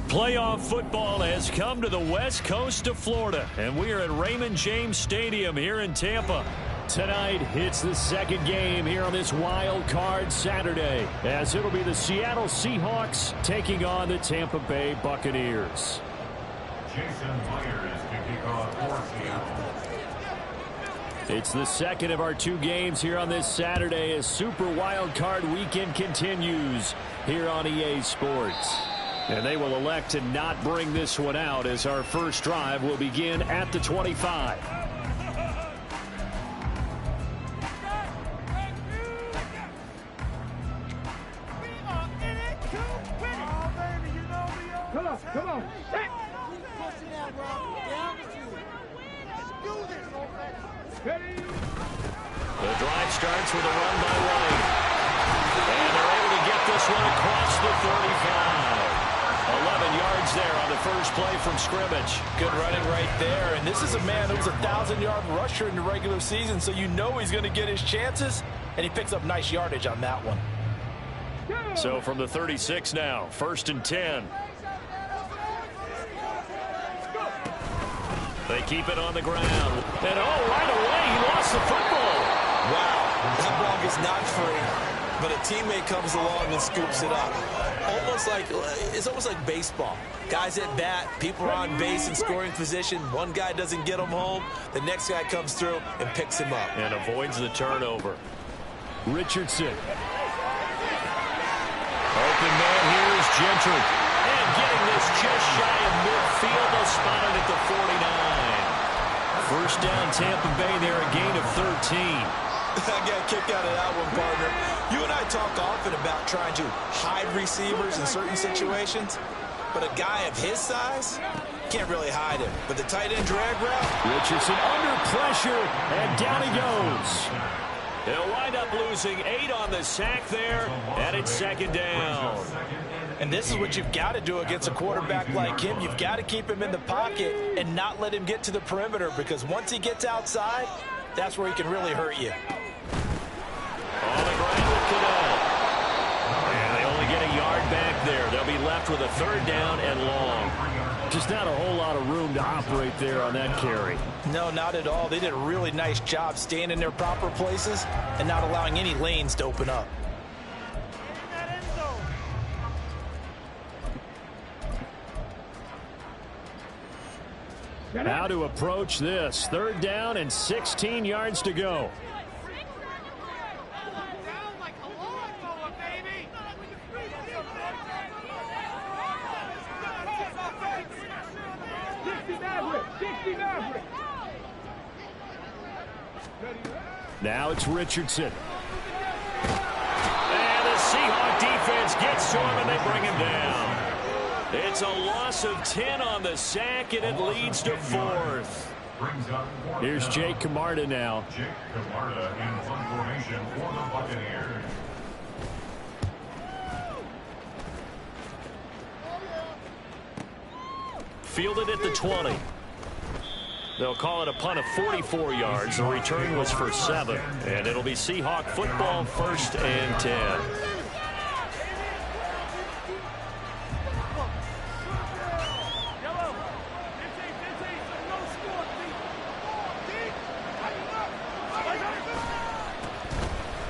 Playoff football has come to the west coast of Florida, and we are at Raymond James Stadium here in Tampa. Tonight, it's the second game here on this Wild Card Saturday, as it'll be the Seattle Seahawks taking on the Tampa Bay Buccaneers. Jason Myers to kick off for Seattle. It's the second of our two games here on this Saturday as Super Wild Card Weekend continues here on EA Sports. And they will elect to not bring this one out as our first drive will begin at the 25. Come on. The drive starts with a run by White. And they're able to get this one across the 35. 11 yards there on the first play from scrimmage. Good running right there. And this is a man who was a 1,000-yard rusher in the regular season, so you know he's going to get his chances. And he picks up nice yardage on that one. So from the 36 now, 1st and 10. They keep it on the ground. And right away, he lost the football. Wow, that ball gets knocked free, but a teammate comes along and scoops it up. It's almost like baseball. Guys at bat, people are on base in scoring position. One guy doesn't get him home. The next guy comes through and picks him up. And avoids the turnover. Richardson. Open man here is Gentry. And getting this just shy of midfield. They'll spot it at the 49. First down Tampa Bay there, a gain of 13. I got a kick out of that one, partner. You and I talk often about trying to hide receivers in certain situations, but a guy of his size can't really hide him. But the tight end drag route. Richardson under pressure, and down he goes. He'll wind up losing 8 on the sack there, and it's second down. And this is what you've got to do against a quarterback like him. You've got to keep him in the pocket and not let him get to the perimeter, because once he gets outside, that's where he can really hurt you. On the ground with Cadell. And they only get a yard back there. They'll be left with a 3rd down and long. Just not a whole lot of room to operate there on that carry. No, not at all. They did a really nice job staying in their proper places and not allowing any lanes to open up. How to approach this. 3rd down and 16 yards to go. Now it's Richardson. And the Seahawks defense gets to him and they bring him down. It's a loss of 10 on the sack, and it leads to 4th. Here's Jake Camarda now. Jake Camarda in punt formation for the Buccaneers. Fielded at the 20. They'll call it a punt of 44 yards. The return was for 7. And it'll be Seahawk football, 1st and 10.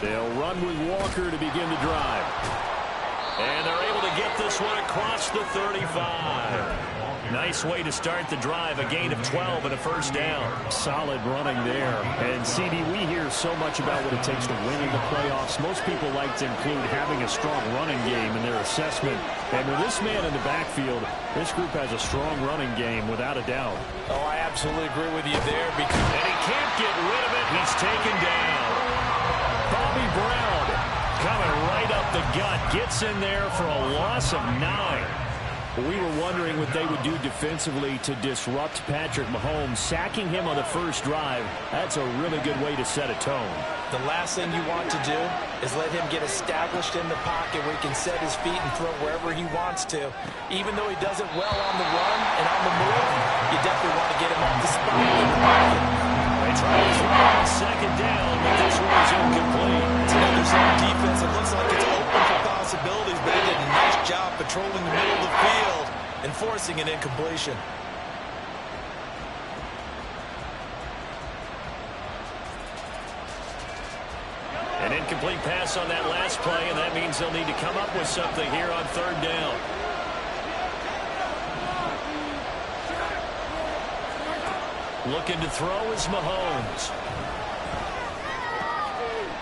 They'll run with Walker to begin the drive. And they're able to get this one across the 35. Nice way to start the drive. A gain of 12 and a 1st down. Solid running there. And CD, we hear so much about what it takes to win in the playoffs. Most people like to include having a strong running game in their assessment. And with this man in the backfield, this group has a strong running game without a doubt. Oh, I absolutely agree with you there. And he can't get rid of it. He's taken down. Bobby Brown coming right up the gut. Gets in there for a loss of 9. We were wondering what they would do defensively to disrupt Patrick Mahomes. Sacking him on the first drive, that's a really good way to set a tone. The last thing you want to do is let him get established in the pocket where he can set his feet and throw wherever he wants to. Even though he does it well on the run and on the move, you definitely want to get him off the spot in the pocket. They try to throw on 2nd down, but this one is incomplete. It's another zone defense. It looks like it's open for possibilities, but they did a nice job patrolling the middle of the field and forcing an incompletion. An incomplete pass on that last play, and that means they'll need to come up with something here on third down. Looking to throw is Mahomes.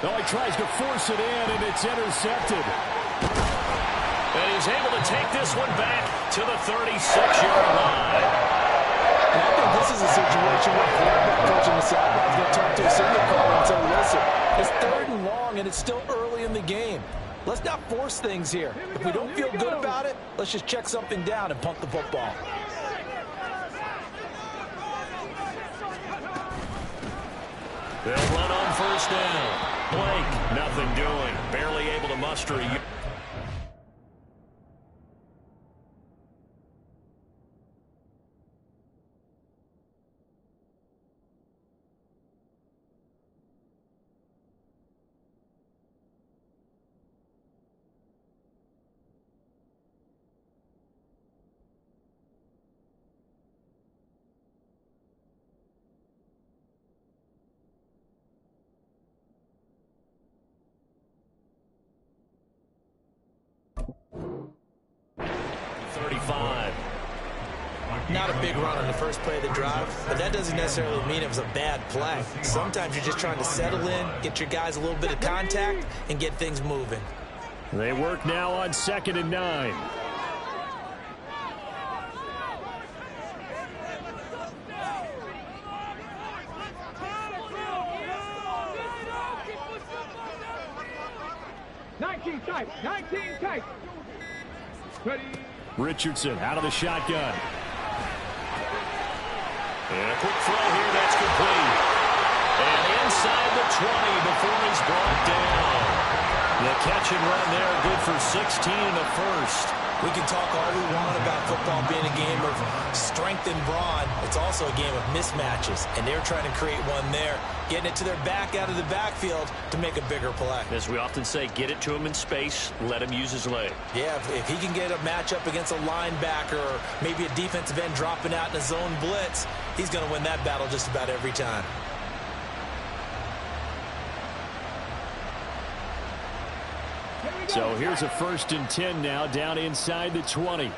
Oh, he tries to force it in, and it's intercepted. And he's able to take this one back to the 36-yard line. And I think this is a situation where the quarterback coach on the sideline is going to talk to a signal caller and say, listen, it's 3rd and long, and it's still early in the game. Let's not force things here. If we don't feel good about it, let's just check something down and punt the football. They'll run on first down. Blake, nothing doing. Barely able to muster a... Not a big run on the first play of the drive, but that doesn't necessarily mean it was a bad play. Sometimes you're just trying to settle in, get your guys a little bit of contact, and get things moving. They work now on 2nd and 9. Richardson out of the shotgun. And a quick throw here, that's complete. And inside the 20 before he's brought down. The catch and run there, good for 16 and a first. We can talk all we want about football being a game of strength and brawn. It's also a game of mismatches, and they're trying to create one there, getting it to their back out of the backfield to make a bigger play. As we often say, get it to him in space, let him use his leg. Yeah, if he can get a matchup against a linebacker or maybe a defensive end dropping out in a zone blitz, he's going to win that battle just about every time. So here's a 1st and 10 now, down inside the 20.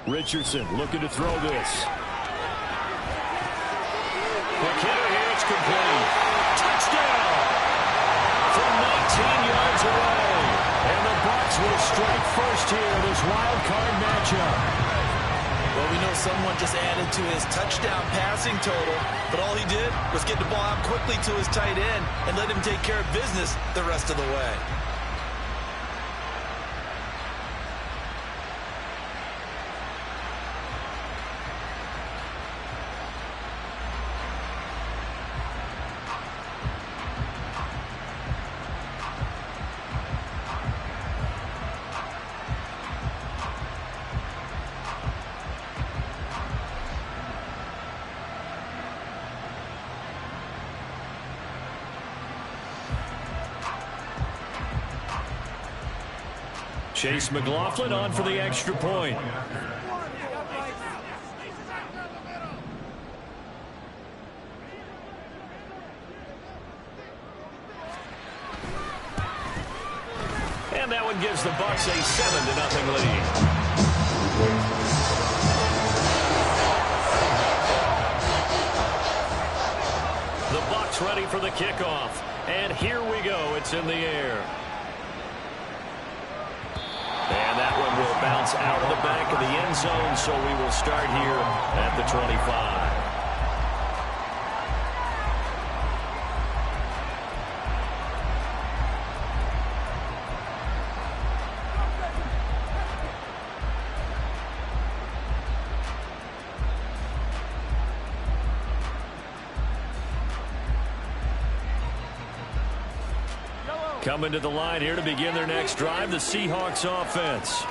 Richardson looking to throw this. The kicker here, it's complete. Touchdown! From 19 yards away. And the Bucs will strike first here in this wild card matchup. Well, we know someone just added to his touchdown passing total, but all he did was get the ball out quickly to his tight end and let him take care of business the rest of the way. Chase McLaughlin on for the extra point. And that one gives the Bucs a 7-0 lead. The Bucs ready for the kickoff. And here we go. It's in the air. And that one will bounce out of the back of the end zone, so we will start here at the 25. Coming to the line here to begin their next drive, the Seahawks offense.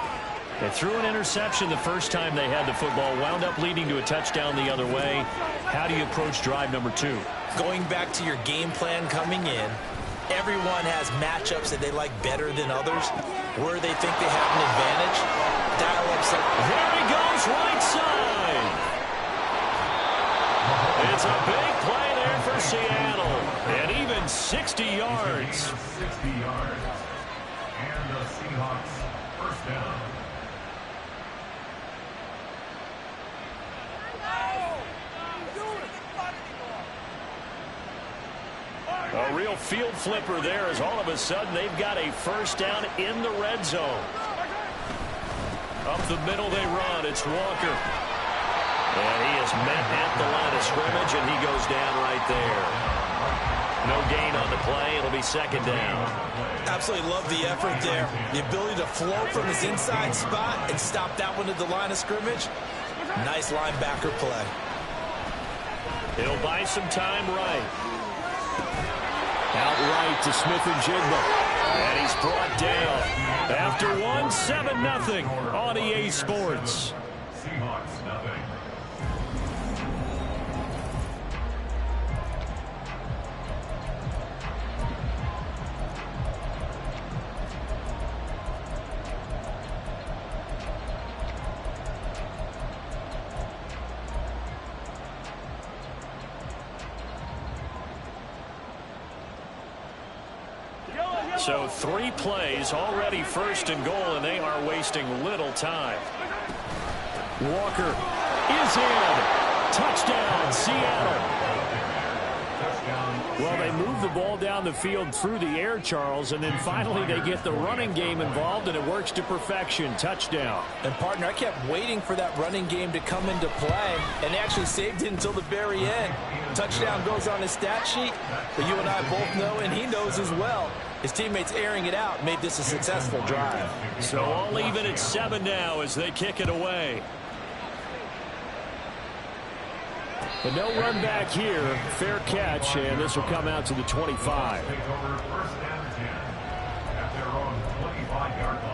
They threw an interception the first time they had the football, wound up leading to a touchdown the other way. How do you approach drive number 2? Going back to your game plan coming in, everyone has matchups that they like better than others. where they think they have an advantage, dial up some. Here he goes, right side. It's a big play there for Seattle. And even 60 yards. 60 yards. And the Seahawks first down. A real field flipper there as all of a sudden they've got a first down in the red zone. Up the middle they run. It's Walker. And he is met at the line of scrimmage, and he goes down right there. No gain on the play. It'll be second down. Absolutely love the effort there. The ability to flow from his inside spot and stop that one at the line of scrimmage. Nice linebacker play. He'll buy some time right. Outright to Smith-Njigba. And he's brought down. After one, 7-0 on EA Sports. Seahawks nothing. So 3 plays already first and goal, and they are wasting little time. Walker is in. Touchdown, Seattle. Well, they move the ball down the field through the air, Charles, and then finally they get the running game involved, and it works to perfection. Touchdown. And, partner, I kept waiting for that running game to come into play, and they actually saved it until the very end. Touchdown goes on his stat sheet, but you and I both know, and he knows as well, his teammates airing it out made this a successful drive. So all even at 7 now as they kick it away. But no run back here. Fair catch, and this will come out to the 25. Take over first down and 10 at their own 25-yard line.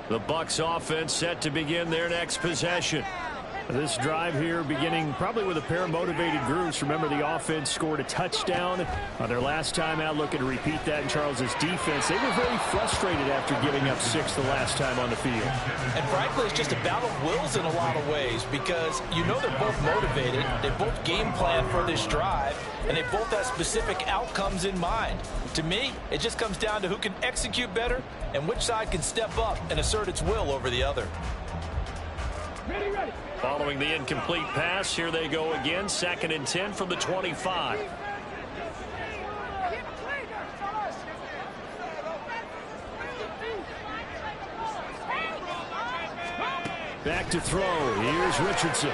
The Bucs offense set to begin their next possession. This drive here beginning probably with a pair of motivated groups. Remember, the offense scored a touchdown on their last time out, looking to repeat that in Charles's defense. They were very frustrated after giving up 6 the last time on the field. And frankly, it's just a battle of wills in a lot of ways, because you know they're both motivated, they both game plan for this drive, and they both have specific outcomes in mind. To me, it just comes down to who can execute better and which side can step up and assert its will over the other. Ready. Following the incomplete pass, here they go again. 2nd and 10 from the 25. Back to throw. Here's Richardson.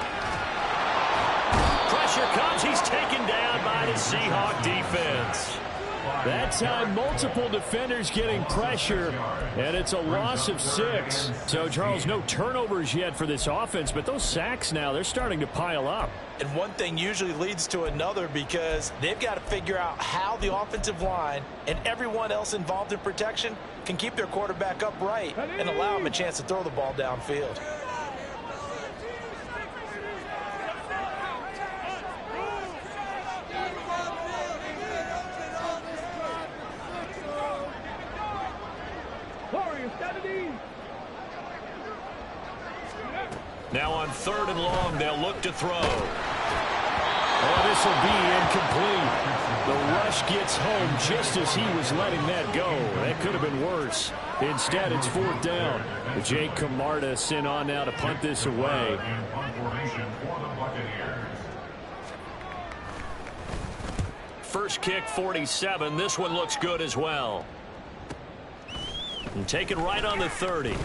Pressure comes. He's taken down by the Seahawk defense. That time, multiple defenders getting pressure, and it's a loss of 6. So, Charles, no turnovers yet for this offense, but those sacks now, they're starting to pile up. And one thing usually leads to another, because they've got to figure out how the offensive line and everyone else involved in protection can keep their quarterback upright and allow him a chance to throw the ball downfield. Now on 3rd and long, they'll look to throw. Oh, this will be incomplete. The rush gets home just as he was letting that go. That could have been worse. Instead, it's 4th down. Jake Camarda sent on now to punt this away. First kick, 47. This one looks good as well. And taken right on the 30.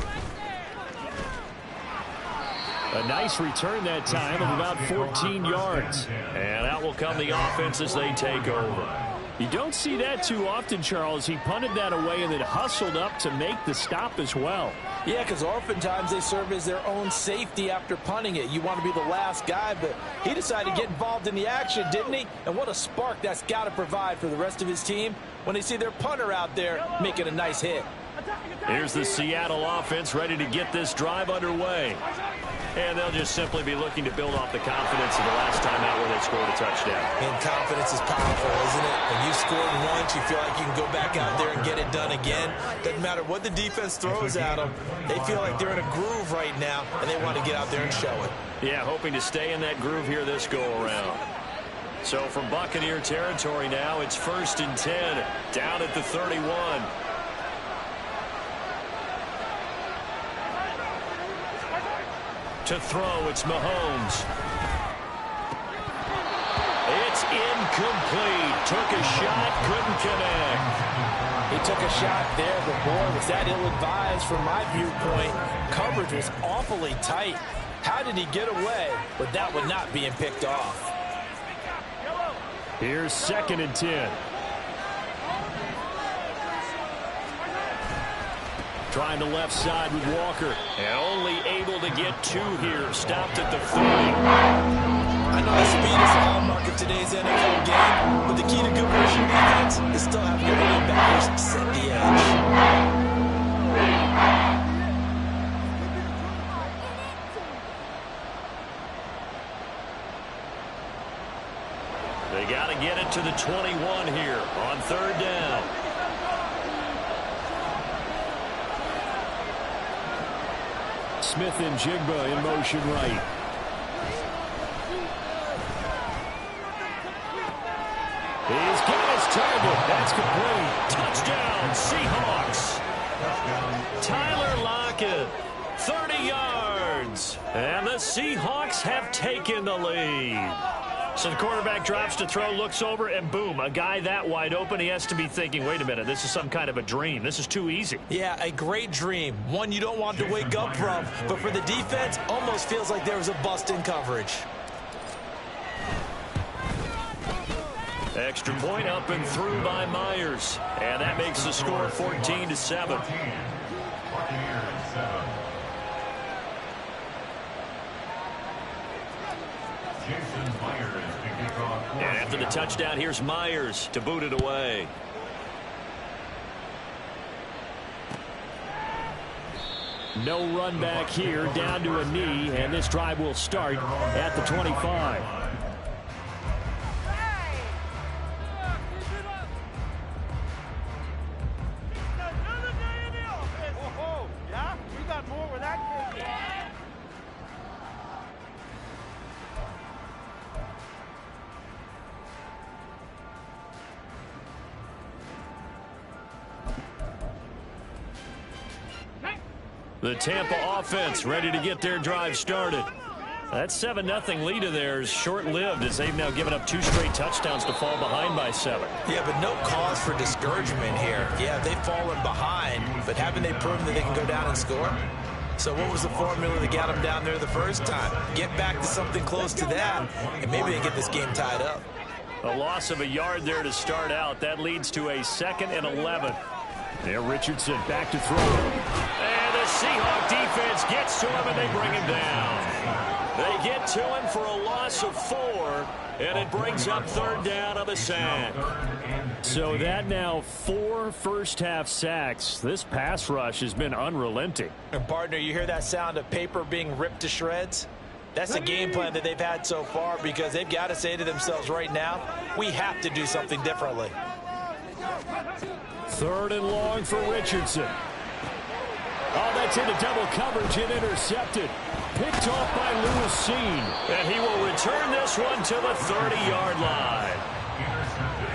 A nice return that time of about 14 yards. And out will come the offense as they take over. You don't see that too often, Charles. He punted that away and then hustled up to make the stop as well. Yeah, because oftentimes they serve as their own safety after punting it. You want to be the last guy, but he decided to get involved in the action, didn't he? And what a spark that's got to provide for the rest of his team when they see their punter out there making a nice hit. Here's the Seattle offense ready to get this drive underway. And they'll just simply be looking to build off the confidence of the last time out where they scored a touchdown. And confidence is powerful, isn't it? When you scored once, you feel like you can go back out there and get it done again. Doesn't matter what the defense throws at them. They feel like they're in a groove right now, and they want to get out there and show it. Yeah, hoping to stay in that groove here this go-around. So from Buccaneer territory now, it's 1st and 10, down at the 31. To throw, it's Mahomes. It's incomplete. Took a shot, couldn't connect. He took a shot there, but boy, was that ill-advised from my viewpoint. Coverage was awfully tight. How did he get away with that one not being picked off? Here's 2nd and 10. Trying the left side with Walker. And only able to get 2 here. Stopped at the 30. I know the speed is the hallmark of today's NFL game, but the key to good rushing defense is still having your linebackers set the edge. They got to get it to the 21 here on 3rd down. Smith and Jigba in motion right. He's got his target. That's complete. Touchdown, Seahawks. Tyler Lockett, 30 yards. And the Seahawks have taken the lead. So the quarterback drops to throw, looks over, and boom, a guy that wide open, he has to be thinking, wait a minute, this is some kind of a dream. This is too easy. Yeah, a great dream. One you don't want to wake up from. But for the defense, almost feels like there was a bust in coverage. Extra point up and through by Myers. And that makes the score 14-7. And after the touchdown, here's Myers to boot it away. No run back here, down to a knee, and this drive will start at the 25. The Tampa offense ready to get their drive started. That 7-0 lead of theirs short-lived as they've now given up 2 straight touchdowns to fall behind by 7. Yeah, but no cause for discouragement here. Yeah, they've fallen behind, but haven't they proven that they can go down and score? So what was the formula that got them down there the first time? Get back to something close to that, and maybe they get this game tied up. A loss of a yard there to start out. That leads to a 2nd and 11. There, Richardson back to throw. And the Seahawk defense gets to him, and they bring him down. They get to him for a loss of 4, and it brings up 3rd down of a sack. So that now 4 first-half sacks. This pass rush has been unrelenting. And, partner, you hear that sound of paper being ripped to shreds? That's the game plan that they've had so far because they've got to say to themselves right now, we have to do something differently. 3rd and long for Richardson. Oh, that's into double coverage and intercepted. Picked off by Lewis Seen. And he will return this one to the 30-yard line.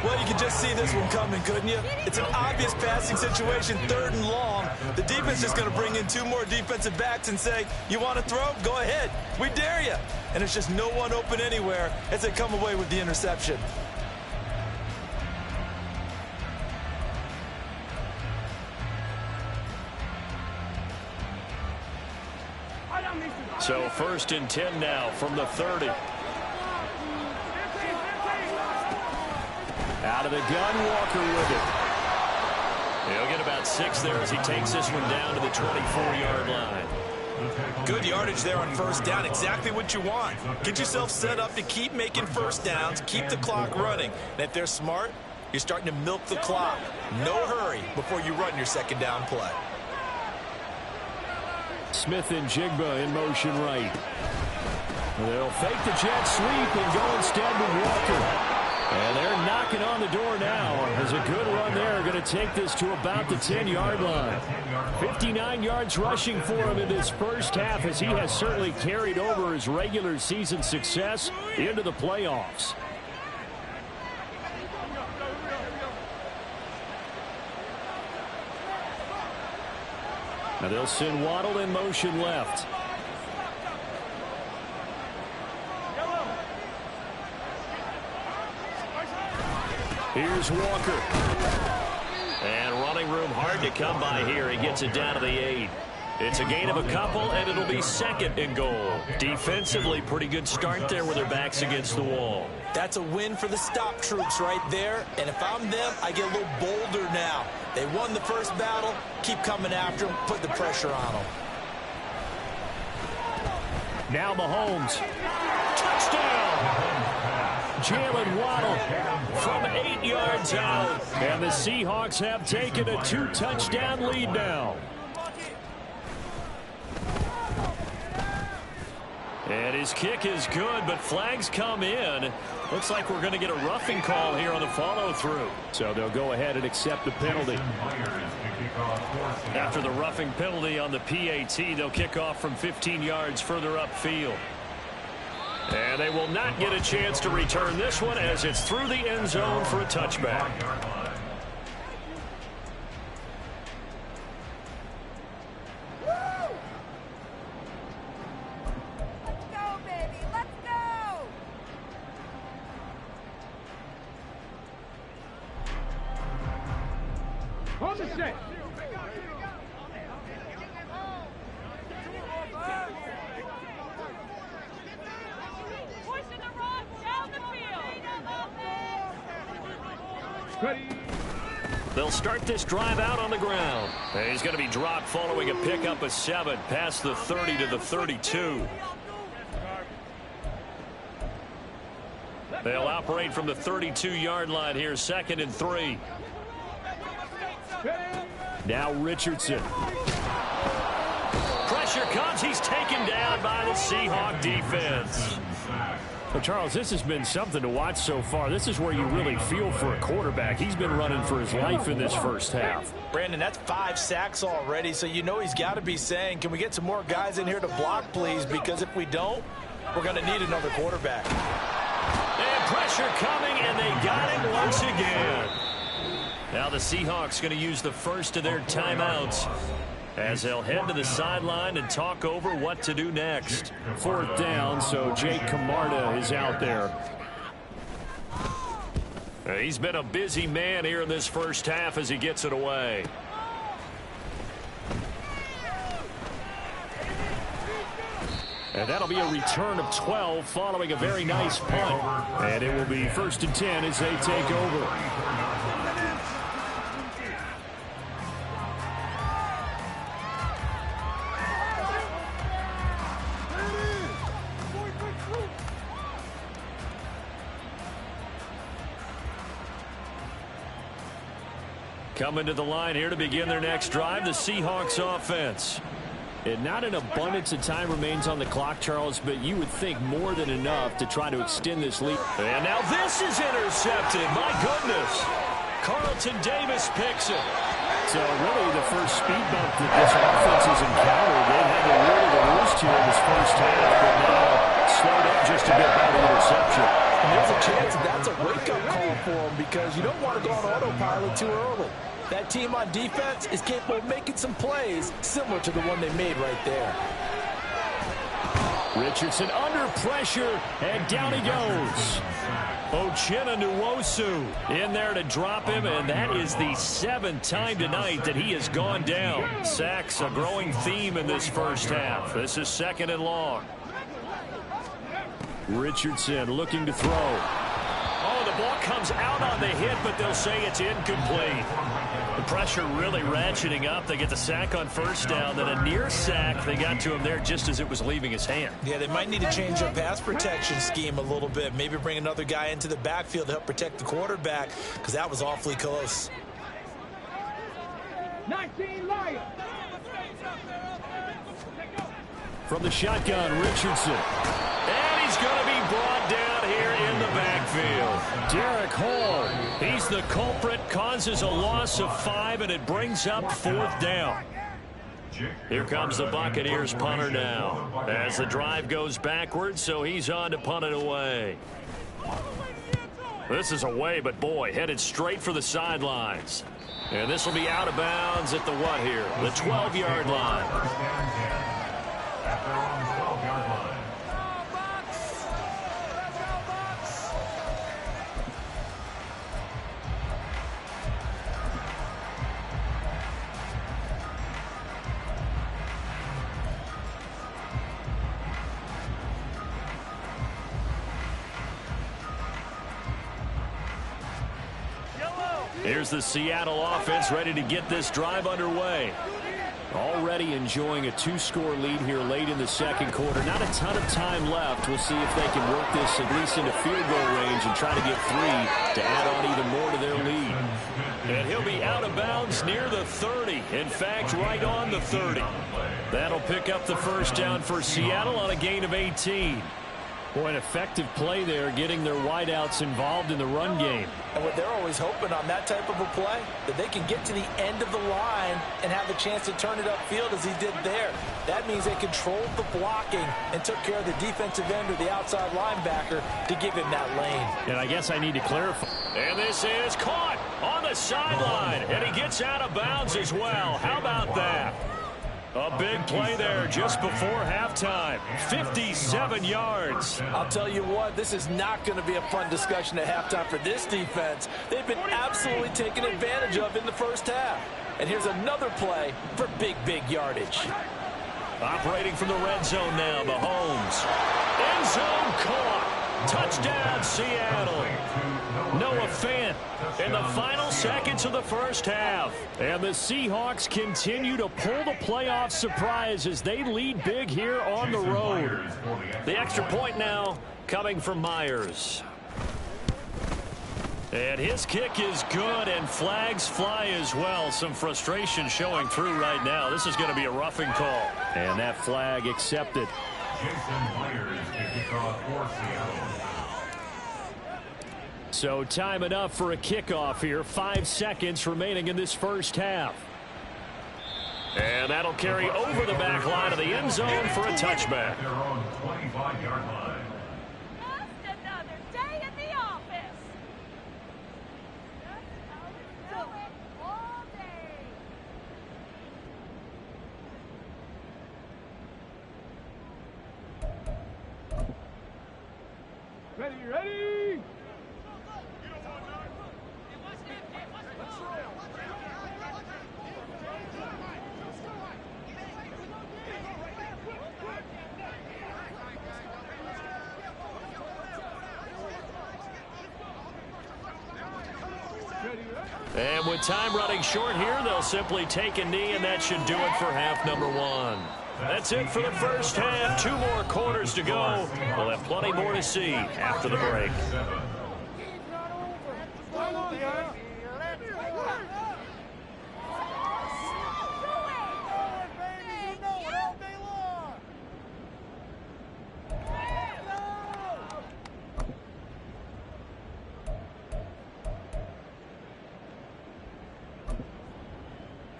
Well, you can just see this one coming, couldn't you? It's an obvious passing situation, 3rd and long. The defense is going to bring in 2 more defensive backs and say, you want to throw? Go ahead. We dare you. And it's just no one open anywhere as they come away with the interception. So 1st and 10 now from the 30. Out of the gun, Walker with it. He'll get about 6 there as he takes this one down to the 24-yard line. Good yardage there on first down. Exactly what you want. Get yourself set up to keep making first downs, keep the clock running. And if they're smart, you're starting to milk the clock. No hurry before you run your second down play. Smith and Jigba in motion right. They'll fake the jet sweep and go instead with Walker. And they're knocking on the door now. As a good run there, going to take this to about the 10-yard line. 59 yards rushing for him in this first half, as he has certainly carried over his regular season success into the playoffs. Now they'll send Waddle in motion left. Here's Walker. And running room hard to come by here. He gets it down to the 8. It's a gain of a couple, and it'll be second and goal. Defensively, pretty good start there with their backs against the wall. That's a win for the stop troops right there. And if I'm them, I get a little bolder now. They won the first battle. Keep coming after them. Put the pressure on them. Now Mahomes. Touchdown! Jalen Waddle from 8 yards out. And the Seahawks have taken a 2-touchdown lead now. And his kick is good, but flags come in. Looks like we're going to get a roughing call here on the follow-through. So they'll go ahead and accept the penalty. After the roughing penalty on the PAT, they'll kick off from 15 yards further upfield. And they will not get a chance to return this one as it's through the end zone for a touchback. They'll start this drive out on the ground. And he's going to be dropped following a pickup of 7 past the 30 to the 32. They'll operate from the 32-yard line here, 2nd and 3. Now Richardson. Pressure comes. He's taken down by the Seahawk defense. Well, Charles, this has been something to watch so far. This is where you really feel for a quarterback. He's been running for his life in this first half. Brandon, that's 5 sacks already, so you know he's got to be saying, can we get some more guys in here to block, please? Because if we don't, we're going to need another quarterback. And pressure coming, and they got him once again. Now the Seahawks going to use the first of their timeouts as they'll head to the sideline and talk over what to do next. 4th down, so Jake Camarda is out there. He's been a busy man here in this first half as he gets it away. And that'll be a return of 12 following a very nice punt. And it will be 1st and 10 as they take over. Coming to the line here to begin their next drive, the Seahawks offense. And not an abundance of time remains on the clock, Charles, but you would think more than enough to try to extend this lead. And now this is intercepted. My goodness. Carlton Davis picks it. So really the first speed bump that this offense has encountered. They've had the word of the roost here in this first half, but now slowed up just a bit by the interception. And there's a chance that's a wake-up call for them because you don't want to go on autopilot too early. That team on defense is capable of making some plays similar to the one they made right there. Richardson under pressure, and down he goes. Uchenna Nwosu in there to drop him, and that is the 7th time tonight that he has gone down. Sacks, a growing theme in this first half. This is 2nd and long. Richardson looking to throw. Oh, the ball comes out on the hit, but they'll say it's incomplete. The pressure really ratcheting up. They get the sack on first down, then a near sack. They got to him there just as it was leaving his hand. Yeah, they might need to change their pass protection scheme a little bit. Maybe bring another guy into the backfield to help protect the quarterback, because that was awfully close. 19 Lions. From the shotgun, Richardson. And he's going to be brought down here in the backfield. Derek Hall. He's the culprit, causes a loss of 5, and it brings up 4th down. Here comes the Buccaneers punter now as the drive goes backwards, so he's on to punt it away. This is away, but boy, headed straight for the sidelines. And this will be out of bounds at the what here? The 12-yard line. At their own 12-yard line. Here's the Seattle offense ready to get this drive underway. Already enjoying a 2-score lead here late in the second quarter. Not a ton of time left. We'll see if they can work this at least into field goal range and try to get 3 to add on even more to their lead. And he'll be out of bounds near the 30. In fact, right on the 30. That'll pick up the first down for Seattle on a gain of 18. Boy, an effective play there, getting their wideouts involved in the run game. And what they're always hoping on that type of a play, that they can get to the end of the line and have a chance to turn it upfield as he did there. That means they controlled the blocking and took care of the defensive end or the outside linebacker to give him that lane. And I guess I need to clarify. And this is caught on the sideline, and he gets out of bounds as well. How about that? A big play there just before halftime. 57 yards. I'll tell you what, this is not going to be a fun discussion at halftime for this defense. They've been absolutely taken advantage of in the first half. And here's another play for big yardage. Operating from the red zone now, Mahomes. End zone caught. Touchdown, Seattle. Noah Fant in the final seconds of the first half. And the Seahawks continue to pull the playoff surprise as they lead big here on the road. The extra point now coming from Myers. And his kick is good, and flags fly as well. Some frustration showing through right now. This is going to be a roughing call. And that flag accepted. Jason Myers to kick off for Seattle. So time enough for a kickoff here. 5 seconds remaining in this first half. And that'll carry over the back line of the end zone for a touchback. Their own 25-yard line. Just another day at the office. Just do it all day. Ready. And with time running short here, they'll simply take a knee, and that should do it for half number 1. That's it for the first half. 2 more quarters to go. We'll have plenty more to see after the break.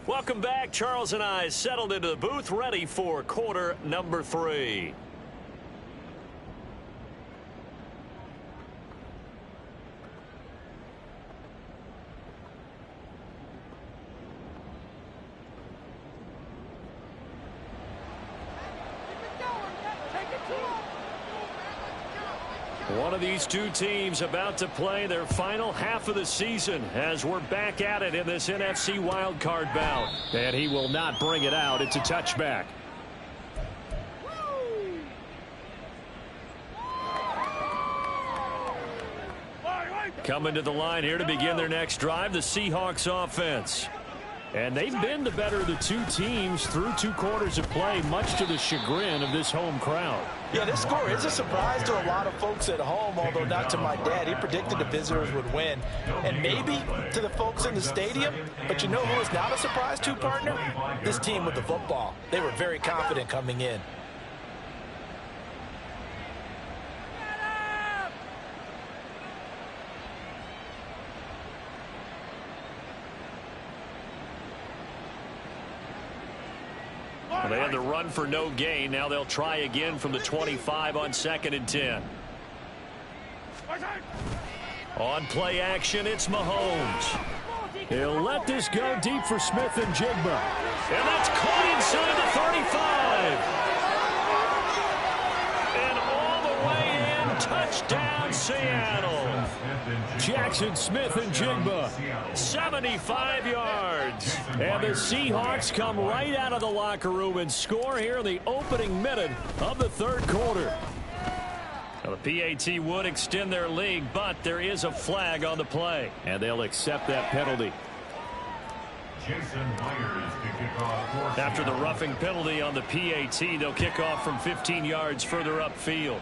Welcome back. Charles and I settled into the booth, ready for quarter number 3. One of these two teams about to play their final half of the season as we're back at it in this NFC wildcard bout. And he will not bring it out. It's a touchback. Coming to the line here to begin their next drive, the Seahawks offense. And they've been the better of the two teams through 2 quarters of play, much to the chagrin of this home crowd. Yeah, this score is a surprise to a lot of folks at home, although not to my dad. He predicted the visitors would win. And maybe to the folks in the stadium. But you know who is not a surprise to, partner? This team with the football. They were very confident coming in. Well, they had the run for no gain. Now they'll try again from the 25 on 2nd and 10. On play action, it's Mahomes. He'll let this go deep for Smith and Jigba. And that's caught inside the 35. And all the way in, touchdown Seattle. Jackson Smith and Jigba, 75 yards. And the Seahawks come right out of the locker room and score here in the opening minute of the 3rd quarter. Now, the PAT would extend their lead, but there is a flag on the play, and they'll accept that penalty. After the roughing penalty on the PAT, they'll kick off from 15 yards further upfield.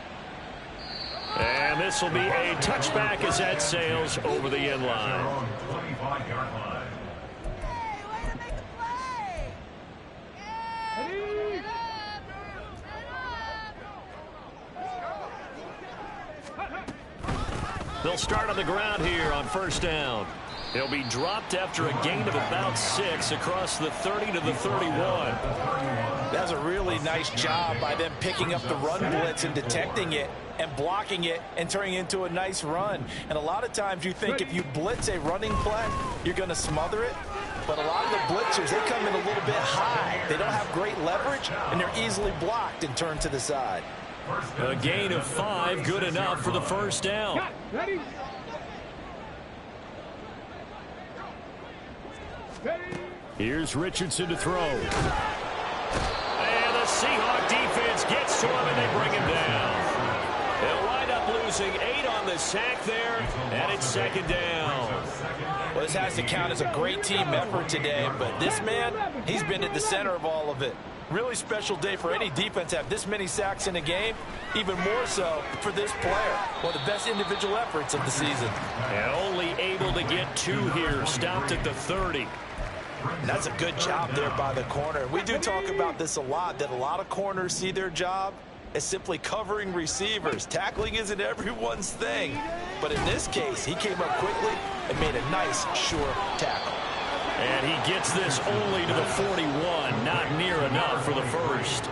And this will be a touchback as that sails over the end line. They'll start on the ground here on 1st down. He'll be dropped after a gain of about 6 across the 30 to the 31. That's a really nice job by them picking up the run blitz and detecting it and blocking it and turning it into a nice run. And a lot of times you think if you blitz a running play, you're going to smother it. But a lot of the blitzers, they come in a little bit high. They don't have great leverage, and they're easily blocked and turned to the side. A gain of 5, good enough for the 1st down. Here's Richardson to throw. And the Seahawk defense gets to him, and they bring him down. They'll wind up losing 8 on the sack there, and it's 2nd down. Well, this has to count as a great team effort today, but this man, he's been at the center of all of it. Really special day for any defense to have this many sacks in a game, even more so for this player. One of the best individual efforts of the season. And only able to get 2 here, stopped at the 30. And that's a good job there by the corner. We do talk about this a lot, that a lot of corners see their job as simply covering receivers. Tackling isn't everyone's thing. But in this case, he came up quickly and made a nice, sure tackle. And he gets this only to the 41, not near enough for the 1st.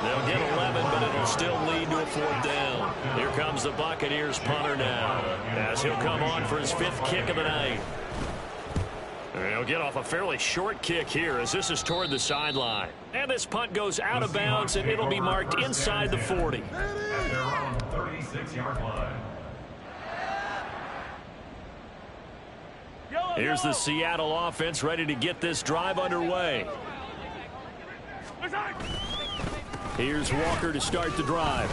They'll get 11, but it'll still lead to a 4th down. Here comes the Buccaneers punter now, as he'll come on for his 5th kick of the night. And he'll get off a fairly short kick here as this is toward the sideline. And this punt goes out of bounds, and it'll be marked inside the 40. At their own 36-yard line. Here's the Seattle offense ready to get this drive underway. Here's Walker to start the drive.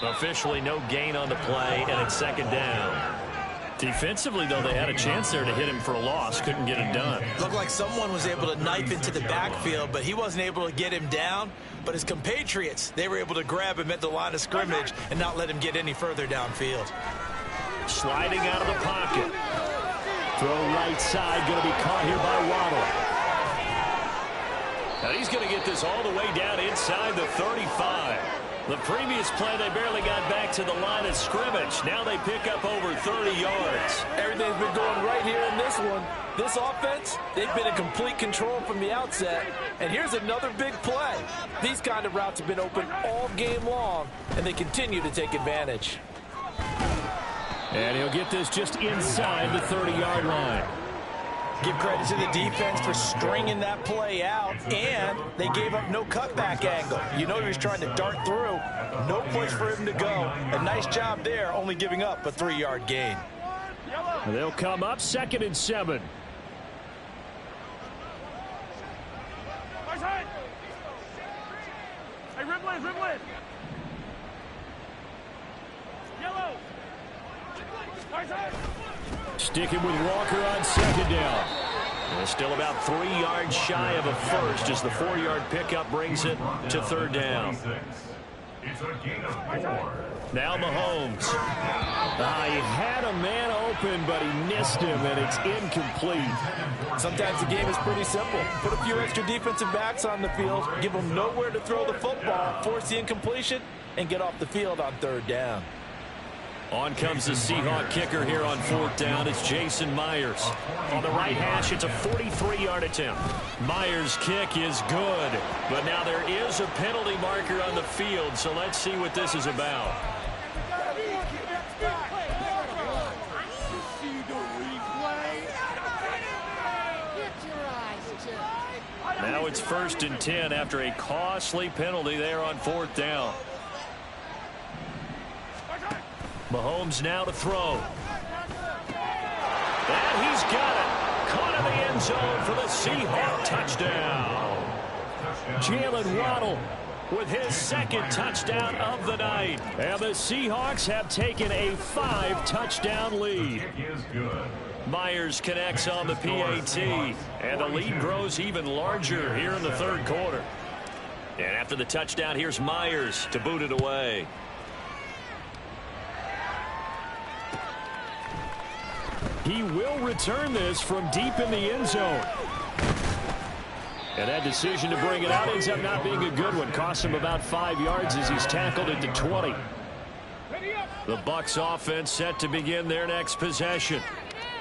Officially no gain on the play, and it's 2nd down. Defensively, though, they had a chance there to hit him for a loss. Couldn't get it done. Looked like someone was able to knife into the backfield, but he wasn't able to get him down. But his compatriots, they were able to grab him at the line of scrimmage and not let him get any further downfield. Sliding out of the pocket. Throw right side, going to be caught here by Waddle. Now he's going to get this all the way down inside the 35. The previous play, they barely got back to the line of scrimmage. Now they pick up over 30 yards. Everything's been going right here in this one. This offense, they've been in complete control from the outset. And here's another big play. These kind of routes have been open all game long, and they continue to take advantage. And he'll get this just inside the 30-yard line. Give credit to the defense for stringing that play out, and they gave up no cutback angle. You know he was trying to dart through. No place for him to go. A nice job there, only giving up a 3-yard gain. And they'll come up 2nd and 7. Hey, Ripley. Yellow. Sticking with Walker on second down. They're still about 3 yards shy of a first as the 4-yard pickup brings it to third down. It's a gain of 4. Now Mahomes. He had a man open, but he missed him, and it's incomplete. Sometimes the game is pretty simple. Put a few extra defensive backs on the field, give them nowhere to throw the football, force the incompletion, and get off the field on third down. On comes the Seahawk kicker here on fourth down. It's Jason Myers. On the right hash, it's a 43-yard attempt. Myers' kick is good, but now there is a penalty marker on the field, so let's see what this is about. Now it's 1st and 10 after a costly penalty there on fourth down. Mahomes now to throw. And he's got it. Caught in the end zone for the Seahawks touchdown. Jalen Waddle with his 2nd touchdown of the night. And the Seahawks have taken a 5-touchdown lead. Myers connects on the PAT, and the lead grows even larger here in the third quarter. And after the touchdown, here's Myers to boot it away. He will return this from deep in the end zone. And that decision to bring it out ends up not being a good one. Cost him about 5 yards as he's tackled at the 20. The Bucs offense set to begin their next possession.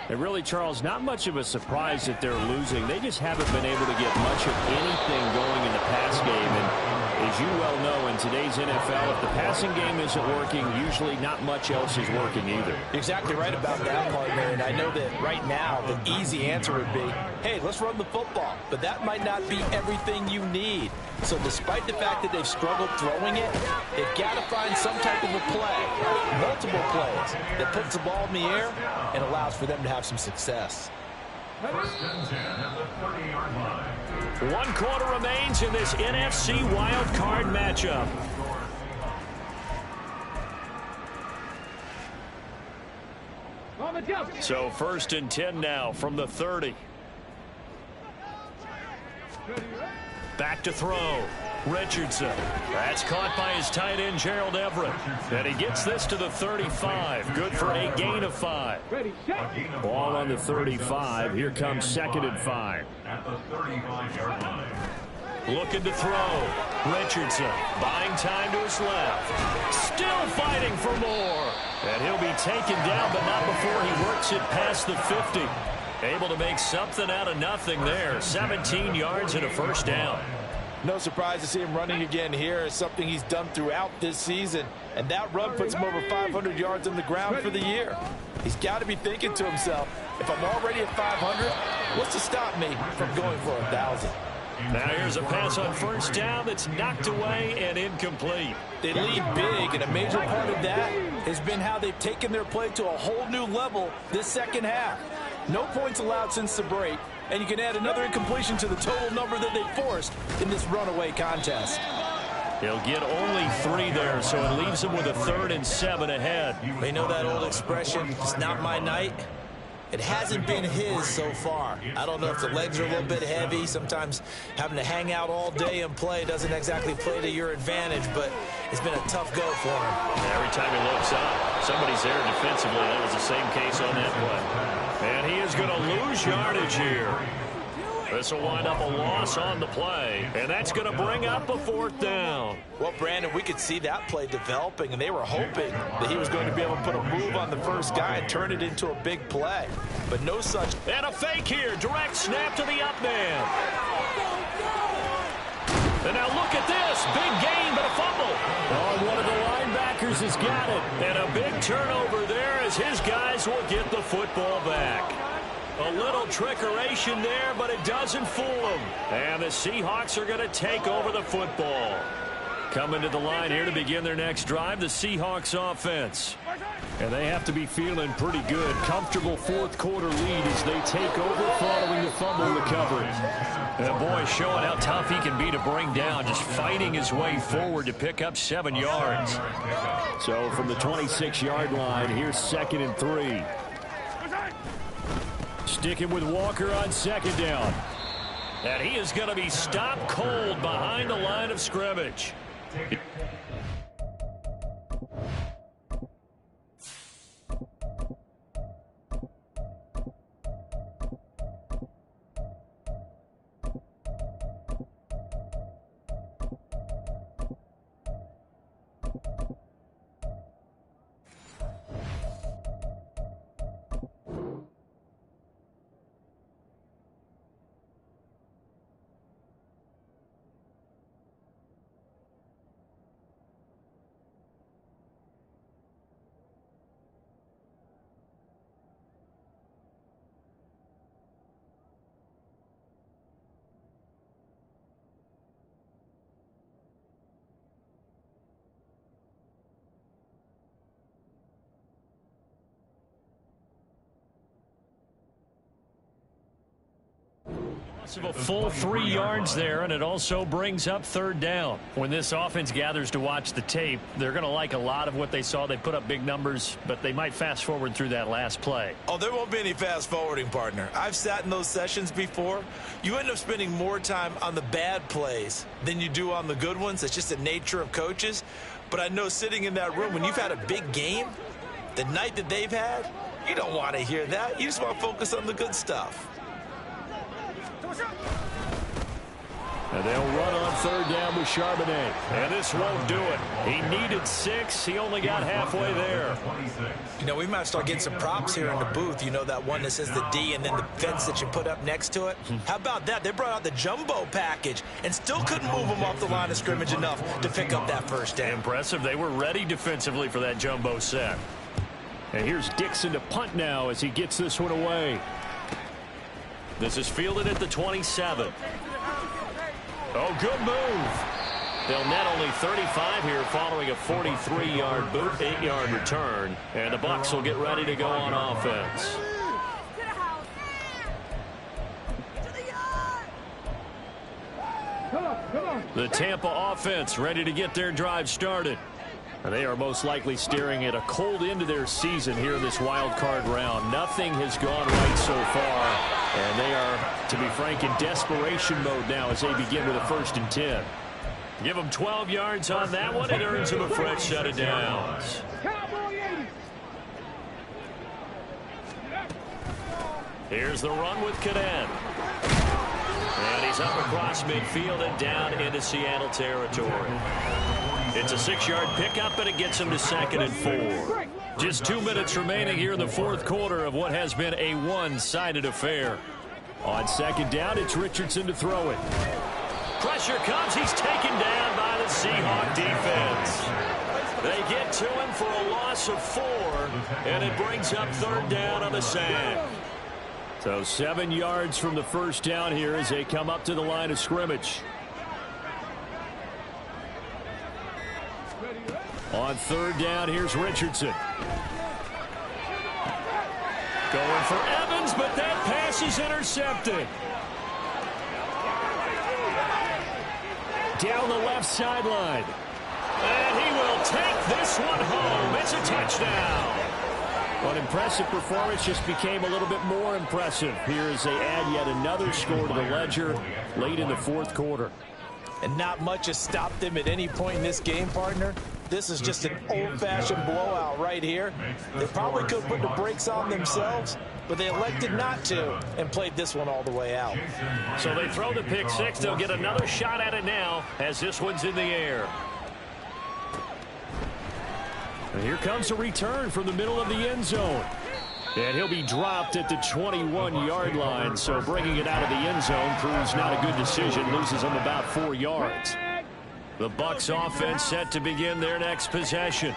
And really, Charles, not much of a surprise that they're losing. They just haven't been able to get much of anything going in the pass game. And as you well know, in today's NFL, if the passing game isn't working, usually not much else is working either. Exactly right about that, partner. And I know that right now the easy answer would be, hey, let's run the football. But that might not be everything you need. So despite the fact that they've struggled throwing it, they've got to find some type of a play, multiple plays, that puts the ball in the air and allows for them to have some success. 1st and 10 at the 30-yard line. 1 quarter remains in this NFC WildCard matchup. So 1st and 10 now from the 30. Back to throw. Richardson. That's caught by his tight end, Gerald Everett. And he gets this to the 35. Good for a gain of 5. Ball on the 35. Here comes 2nd and 5. At the 35-yard line. Looking to throw. Richardson buying time to his left. Still fighting for more. And he'll be taken down, but not before he works it past the 50. Able to make something out of nothing there. 17 yards and a 1st down. No surprise to see him running again here. It's something he's done throughout this season. And that run puts him over 500 yards on the ground for the year. He's got to be thinking to himself, if I'm already at 500, what's to stop me from going for 1,000? Now here's a pass on 1st down that's knocked away and incomplete. They lead big, and a major part of that has been how they've taken their play to a whole new level this second half. No points allowed since the break, and you can add another incompletion to the total number that they forced in this runaway contest. He'll get only 3 there, so it leaves him with a 3rd and 7 ahead. They know that old expression, it's not my night. It hasn't been his so far. I don't know if the legs are a little bit heavy. Sometimes having to hang out all day and play doesn't exactly play to your advantage, but it's been a tough go for him. Every time he looks up, somebody's there defensively. That was the same case on that play. And he is going to lose yardage here. This will wind up a loss on the play, and that's going to bring up a 4th down. Well, Brandon, we could see that play developing, and they were hoping that he was going to be able to put a move on the first guy and turn it into a big play. But no such. And a fake here. Direct snap to the up man. And now look at this. Big gain, but a fumble. Oh, one of the linebackers has got it. And a big turnover there as his guys will get the football back. A little trickeration there, but it doesn't fool them. And the Seahawks are going to take over the football. Coming to the line here to begin their next drive, the Seahawks offense. And they have to be feeling pretty good. Comfortable fourth quarter lead as they take over following the fumble recovery. And boy, showing how tough he can be to bring down, just fighting his way forward to pick up 7 yards. So from the 26-yard line, here's 2nd and 3. Sticking with Walker on 2nd down. And he is going to be stopped cold behind the line of scrimmage. Of a full 3 yards there, and it also brings up 3rd down. When this offense gathers to watch the tape, they're going to like a lot of what they saw. They put up big numbers, but they might fast forward through that last play. Oh, there won't be any fast forwarding, partner. I've sat in those sessions before. You end up spending more time on the bad plays than you do on the good ones. It's just the nature of coaches. But I know sitting in that room, when you've had a big game, the night that they've had, you don't want to hear that. You just want to focus on the good stuff. And they'll run on 3rd down with Charbonnet. And this won't do it. He needed 6. He only got halfway there. You know, we might start getting some props here in the booth. You know, that one that says the D and then the fence that you put up next to it. How about that? They brought out the jumbo package and still couldn't move them off the line of scrimmage enough to pick up that 1st down. Impressive. They were ready defensively for that jumbo set. And here's Dixon to punt now as he gets this one away. This is fielded at the 27. Oh, good move. They'll net only 35 here following a 43-yard boot, 8-yard return. And the Bucs will get ready to go on offense. The Tampa offense ready to get their drive started. And they are most likely staring at a cold end to their season here in this wild card round. Nothing has gone right so far. And they are, to be frank, in desperation mode now as they begin with a 1st and 10. Give them 12 yards on that one. It earns them a fresh set of downs. Here's the run with Cadet. And he's up across midfield and down into Seattle territory. It's a 6-yard pickup, and it gets him to 2nd and 4. Just 2 minutes remaining here in the 4th quarter of what has been a one-sided affair. On 2nd down, it's Richardson to throw it. Pressure comes. He's taken down by the Seahawk defense. They get to him for a loss of 4, and it brings up 3rd down on the sack. So 7 yards from the 1st down here as they come up to the line of scrimmage. On 3rd down, here's Richardson. Going for Evans, but that pass is intercepted. Down the left sideline. And he will take this one home. It's a touchdown. Well, an impressive performance just became a little bit more impressive here as they add yet another score to the ledger late in the 4th quarter. And not much has stopped them at any point in this game, partner. This is just an old-fashioned blowout right here. They probably could put the brakes on themselves, but they elected not to and played this one all the way out. So they throw the pick 6. They'll get another shot at it now as this one's in the air. And here comes a return from the middle of the end zone. And he'll be dropped at the 21-yard line, so bringing it out of the end zone proves not a good decision. Loses him about 4 yards. The Bucs offense set to begin their next possession.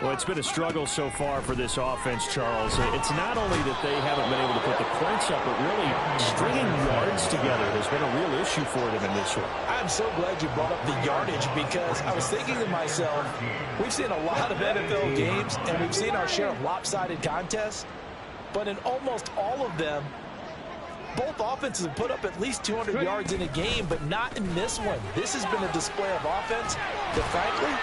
Well, it's been a struggle so far for this offense, Charles. It's not only that they haven't been able to put the points up, but really stringing yards together has been a real issue for them in this one. I'm so glad you brought up the yardage, because I was thinking to myself, we've seen a lot of NFL games, and we've seen our share of lopsided contests, but in almost all of them, both offenses have put up at least 200 yards in a game, but not in this one. This has been a display of offense that, frankly,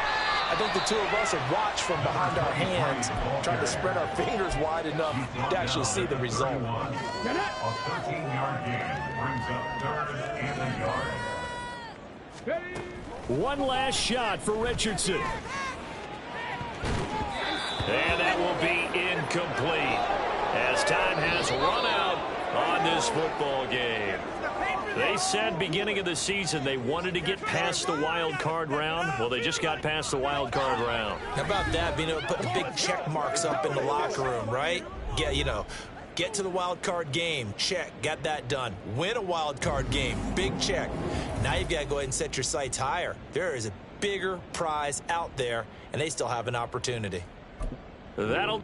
I think the two of us have watched from behind our hands, trying to spread our fingers wide enough to actually see the result. A 13-yard gain brings up 3rd and a yard. One last shot for Richardson. And that will be incomplete as time has run out on this football game. They said beginning of the season they wanted to get past the wild card round. Well, they just got past the wild card round. How about that, being able to put the big check marks up in the locker room, right? Get to the wild card game, check, got that done. Win a wild card game, big check. Now you've got to go ahead and set your sights higher. There is a bigger prize out there, and they still have an opportunity. That'll